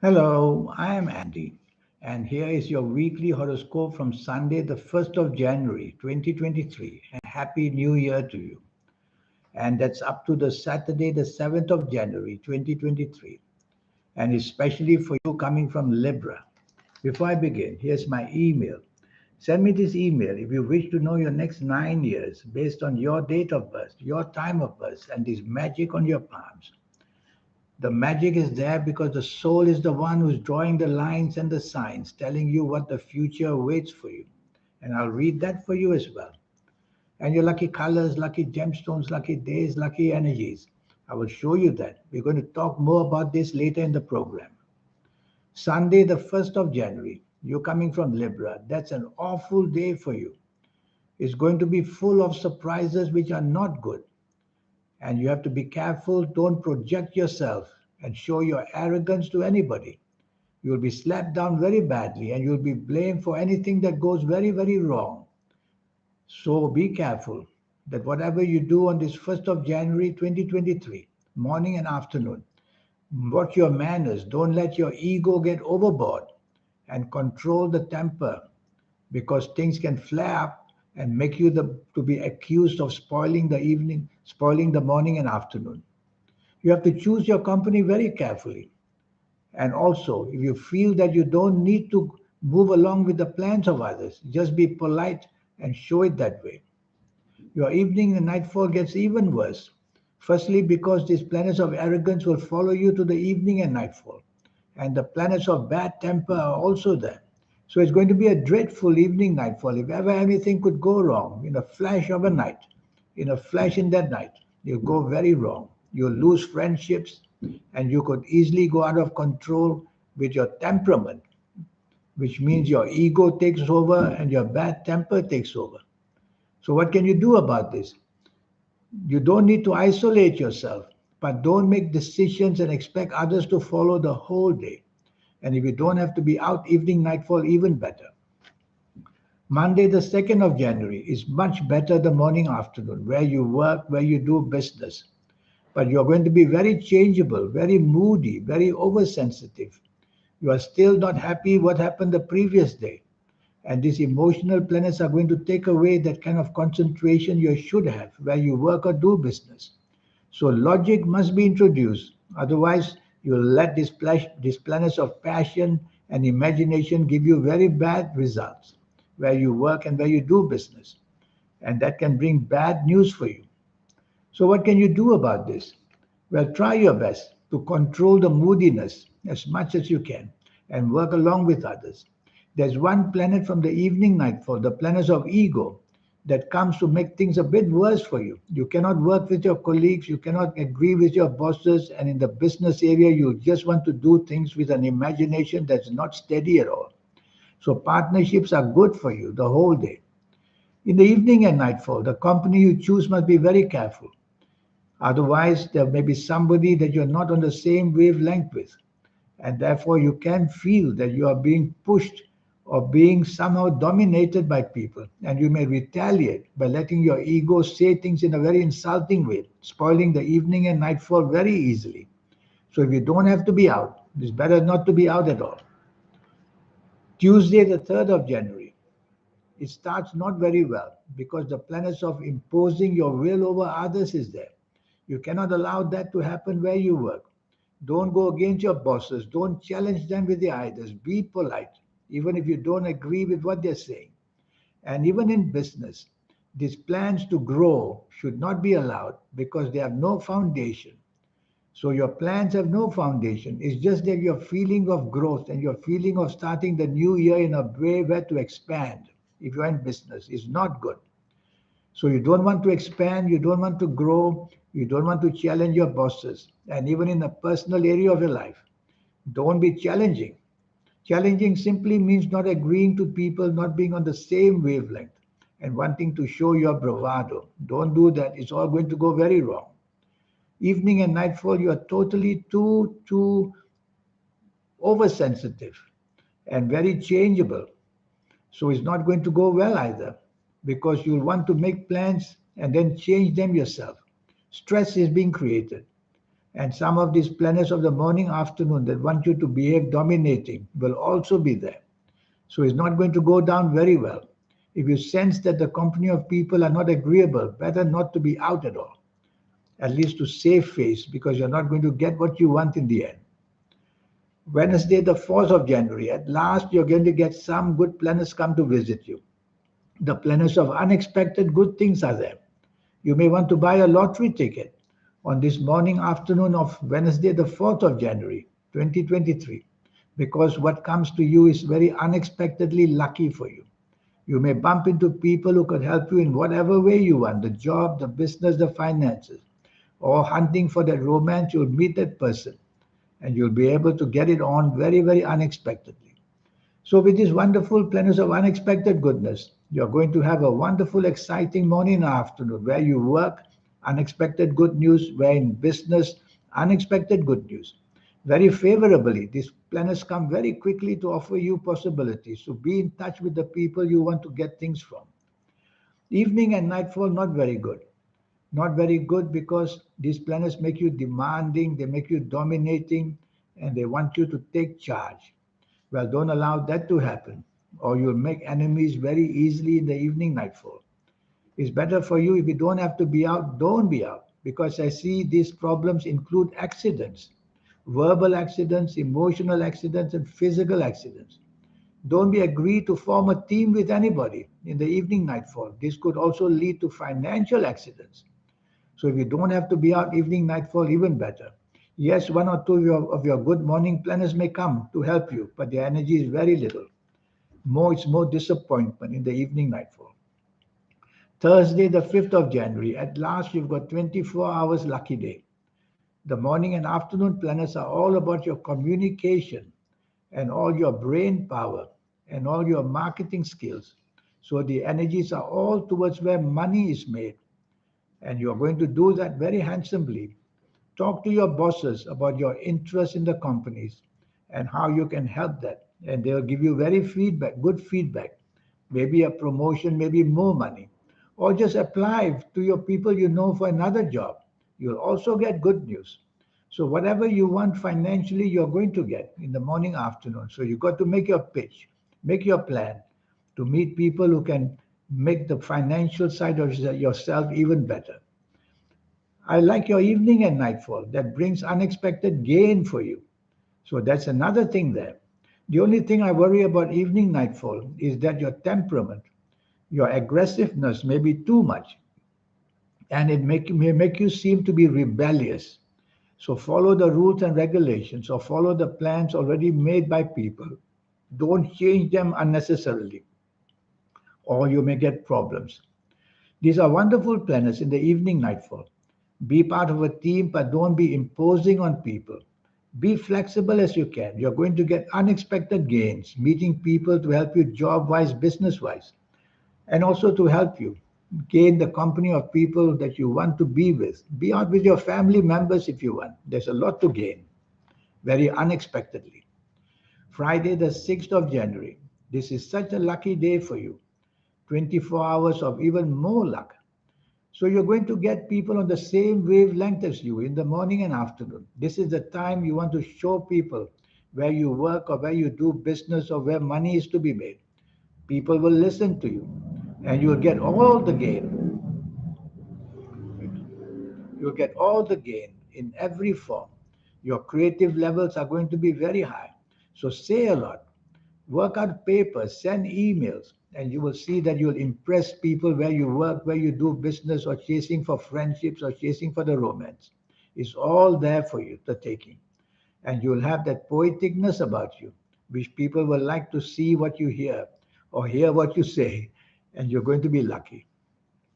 Hello, I am Andy, and here is your weekly horoscope from Sunday, the 1st of January, 2023. And Happy New Year to you. And that's up to the Saturday, the 7th of January, 2023. And especially for you coming from Libra. Before I begin, here's my email. Send me this email if you wish to know your next 9 years based on your date of birth, your time of birth, and this magic on your palms. The magic is there because the soul is the one who's drawing the lines and the signs, telling you what the future awaits for you. And I'll read that for you as well. And your lucky colors, lucky gemstones, lucky days, lucky energies. I will show you that. We're going to talk more about this later in the program. Sunday, the 1st of January, you're coming from Libra. That's an awful day for you. It's going to be full of surprises which are not good. And you have to be careful. Don't project yourself and show your arrogance to anybody. You'll be slapped down very badly and you'll be blamed for anything that goes very, very wrong. So be careful that whatever you do on this 1st of January 2023, morning and afternoon, watch your manners. Don't let your ego get overboard and control the temper because things can flare up and make you to be accused of spoiling the evening, spoiling the morning and afternoon. You have to choose your company very carefully. And also, if you feel that you don't need to move along with the plans of others, just be polite and show it that way. Your evening and nightfall gets even worse. Firstly, because these planets of arrogance will follow you to the evening and nightfall. And the planets of bad temper are also there. So it's going to be a dreadful evening nightfall. If ever anything could go wrong in a flash of a night, in a flash in that night, you'll go very wrong. You'll lose friendships and you could easily go out of control with your temperament, which means your ego takes over and your bad temper takes over. So, what can you do about this? You don't need to isolate yourself, but don't make decisions and expect others to follow the whole day. And if you don't have to be out evening, nightfall, even better. Monday, the 2nd of January, is much better the morning, afternoon, where you work, where you do business. But you're going to be very changeable, very moody, very oversensitive. You are still not happy what happened the previous day. And these emotional planets are going to take away that kind of concentration you should have where you work or do business. So logic must be introduced. Otherwise, you'll let these planets of passion and imagination give you very bad results where you work and where you do business. And that can bring bad news for you. So what can you do about this? Well, try your best to control the moodiness as much as you can and work along with others. There's one planet from the evening nightfall, the planets of ego, that comes to make things a bit worse for you. You cannot work with your colleagues, you cannot agree with your bosses, and in the business area, you just want to do things with an imagination that's not steady at all. So partnerships are good for you the whole day. In the evening and nightfall, the company you choose must be very careful. Otherwise, there may be somebody that you're not on the same wavelength with. And therefore, you can feel that you are being pushed or being somehow dominated by people. And you may retaliate by letting your ego say things in a very insulting way, spoiling the evening and nightfall very easily. So if you don't have to be out, it's better not to be out at all. Tuesday, the 3rd of January, it starts not very well because the planets of imposing your will over others is there. You cannot allow that to happen where you work. Don't go against your bosses. Don't challenge them with their ideas. Be polite, even if you don't agree with what they're saying. And even in business, these plans to grow should not be allowed because they have no foundation. So your plans have no foundation. It's just that your feeling of growth and your feeling of starting the new year in a way where to expand, if you're in business, is not good. So you don't want to expand, you don't want to grow, you don't want to challenge your bosses. And even in a personal area of your life, don't be challenging. Challenging simply means not agreeing to people, not being on the same wavelength, and wanting to show your bravado. Don't do that. It's all going to go very wrong. Evening and nightfall, you are totally too oversensitive and very changeable. So it's not going to go well either because you'll want to make plans and then change them yourself. Stress is being created. And some of these planets of the morning, afternoon that want you to behave dominating will also be there. So it's not going to go down very well. If you sense that the company of people are not agreeable, better not to be out at all, at least to save face, because you're not going to get what you want in the end. Wednesday, the 4th of January, at last you're going to get some good planets come to visit you. The planets of unexpected good things are there. You may want to buy a lottery ticket on this morning, afternoon of Wednesday, the 4th of January, 2023, because what comes to you is very unexpectedly lucky for you. You may bump into people who could help you in whatever way you want, the job, the business, the finances, or hunting for that romance. You'll meet that person and you'll be able to get it on very, very unexpectedly. So, with these wonderful planets of unexpected goodness, you're going to have a wonderful, exciting morning and afternoon where you work, unexpected good news, where in business, unexpected good news. Very favorably, these planets come very quickly to offer you possibilities. So, be in touch with the people you want to get things from. Evening and nightfall, not very good. Not very good because these planets make you demanding, they make you dominating, and they want you to take charge. Well, don't allow that to happen, or you'll make enemies very easily in the evening nightfall. It's better for you if you don't have to be out, don't be out, because I see these problems include accidents, verbal accidents, emotional accidents, and physical accidents. Don't be agreed to form a team with anybody in the evening nightfall. This could also lead to financial accidents. So if you don't have to be out evening nightfall, even better. Yes, one or two of your good morning planners may come to help you, but the energy is very little. It's more disappointment in the evening nightfall. Thursday, the 5th of January, at last you've got 24 hours lucky day. The morning and afternoon planners are all about your communication and all your brain power and all your marketing skills. So the energies are all towards where money is made. And you're going to do that very handsomely. Talk to your bosses about your interest in the companies and how you can help that. And they'll give you very feedback, good feedback. Maybe a promotion, maybe more money. Or just apply to your people you know for another job. You'll also get good news. So whatever you want financially, you're going to get in the morning, afternoon. So you've got to make your pitch, make your plan to meet people who can make the financial side of yourself even better. I like your evening and nightfall. That brings unexpected gain for you. So that's another thing there. The only thing I worry about evening nightfall is that your temperament, your aggressiveness may be too much and may make you seem to be rebellious. So follow the rules and regulations or follow the plans already made by people. Don't change them unnecessarily or you may get problems. These are wonderful planets in the evening nightfall. Be part of a team, but don't be imposing on people. Be flexible as you can. You're going to get unexpected gains, meeting people to help you job wise, business wise, and also to help you gain the company of people that you want to be with. Be out with your family members if you want. There's a lot to gain, very unexpectedly. Friday, the 6th of January. This is such a lucky day for you. 24 hours of even more luck. So you're going to get people on the same wavelength as you in the morning and afternoon. This is the time you want to show people where you work or where you do business or where money is to be made. People will listen to you and you'll get all the gain. You'll get all the gain in every form. Your creative levels are going to be very high. So say a lot, work out papers, send emails, and you will see that you'll impress people where you work, where you do business, or chasing for friendships, or chasing for the romance. It's all there for you, the taking. And you'll have that poeticness about you, which people will like to see what you hear or hear what you say, and you're going to be lucky.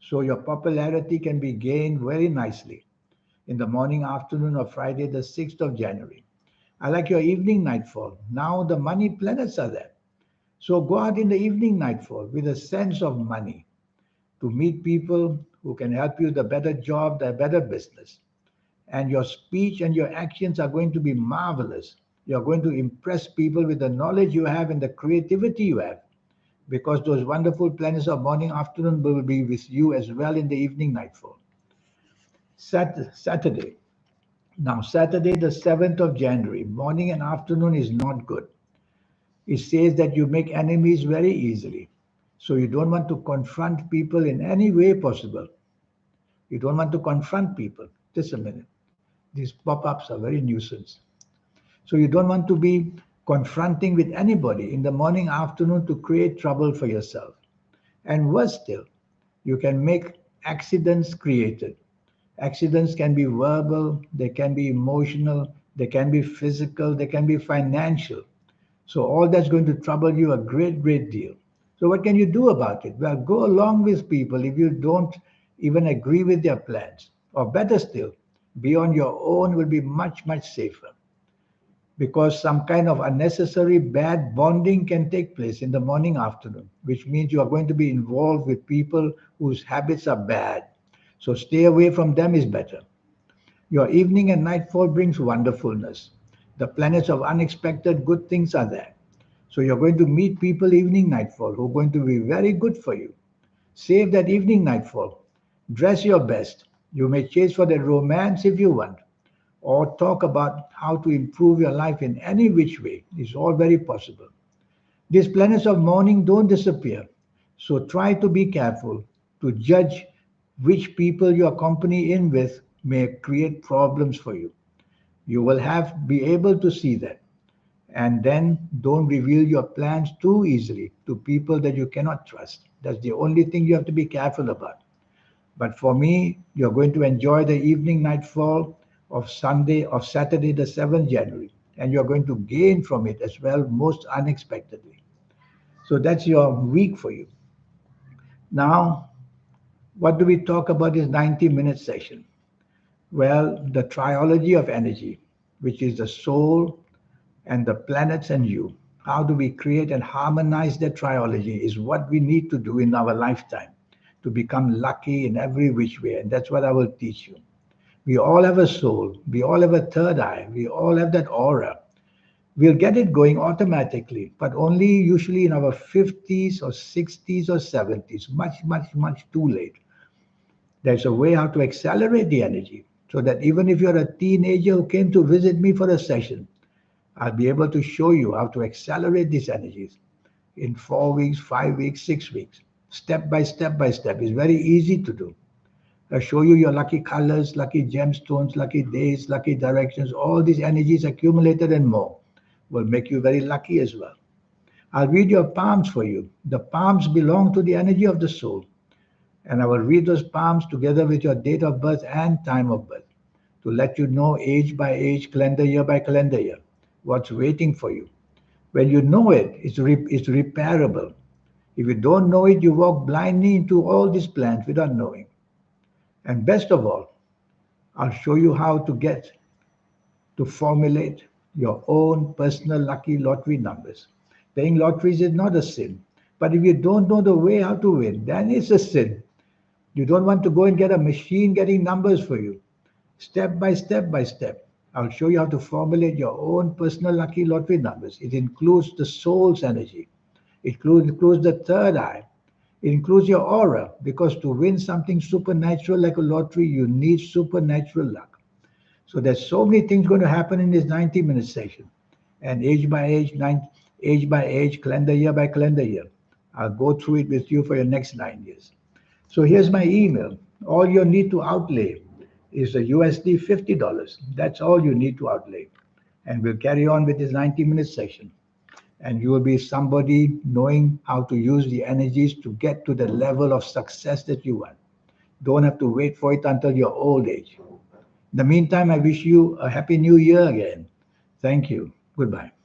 So your popularity can be gained very nicely in the morning, afternoon of Friday, the 6th of January. I like your evening nightfall. Now the money planets are there. So go out in the evening nightfall with a sense of money to meet people who can help you the better job, the better business. And your speech and your actions are going to be marvelous. You're going to impress people with the knowledge you have and the creativity you have because those wonderful planets of morning, afternoon will be with you as well in the evening nightfall. Saturday, Now, Saturday, the 7th of January, morning and afternoon is not good. It says that you make enemies very easily. So you don't want to confront people in any way possible. You don't want to confront people. Just a minute. These pop-ups are very nuisance. So you don't want to be confronting with anybody in the morning, afternoon to create trouble for yourself. And worse still, you can make accidents created. Accidents can be verbal, they can be emotional, they can be physical, they can be financial. So all that's going to trouble you a great, great deal. So what can you do about it? Well, go along with people if you don't even agree with their plans. Or better still, be on your own will be much, much safer because some kind of unnecessary bad bonding can take place in the morning afternoon, which means you are going to be involved with people whose habits are bad. So stay away from them is better. Your evening and nightfall brings wonderfulness. The planets of unexpected good things are there. So you're going to meet people evening nightfall who are going to be very good for you. Save that evening nightfall. Dress your best. You may chase for the romance if you want, or talk about how to improve your life in any which way. It's all very possible. These planets of morning don't disappear. So try to be careful to judge which people you accompany in with may create problems for you. You will have be able to see that. And then don't reveal your plans too easily to people that you cannot trust. That's the only thing you have to be careful about. But for me, you're going to enjoy the evening nightfall of Saturday, the 7th January, and you're going to gain from it as well, most unexpectedly. So that's your week for you. Now, what do we talk about this 90-minute session? Well, the triology of energy, which is the soul and the planets and you. How do we create and harmonize that triology is what we need to do in our lifetime to become lucky in every which way. And that's what I will teach you. We all have a soul. We all have a third eye. We all have that aura. We'll get it going automatically, but only usually in our 50s or 60s or 70s, much, much, much too late. There's a way how to accelerate the energy so that even if you're a teenager who came to visit me for a session, I'll be able to show you how to accelerate these energies in 4 weeks, 5 weeks, 6 weeks, step by step by step. It's very easy to do. I'll show you your lucky colors, lucky gemstones, lucky days, lucky directions. All these energies accumulated and more will make you very lucky as well. I'll read your palms for you. The palms belong to the energy of the soul. And I will read those palms together with your date of birth and time of birth to let you know age by age, calendar year by calendar year, what's waiting for you. When you know it, it's repairable. If you don't know it, you walk blindly into all these plans without knowing. And best of all, I'll show you how to get to formulate your own personal lucky lottery numbers. Playing lotteries is not a sin. But if you don't know the way how to win, then it's a sin. You don't want to go and get a machine getting numbers for you. Step by step by step, I'll show you how to formulate your own personal lucky lottery numbers. It includes the soul's energy. It includes the third eye. It includes your aura because to win something supernatural like a lottery, you need supernatural luck. So there's so many things going to happen in this 90-minute session. And age by age, calendar year by calendar year. I'll go through it with you for your next 9 years. So here's my email. All you need to outlay is a USD $50. That's all you need to outlay. And we'll carry on with this 90-minute session. And you will be somebody knowing how to use the energies to get to the level of success that you want. Don't have to wait for it until your old age. In the meantime, I wish you a happy new year again. Thank you. Goodbye.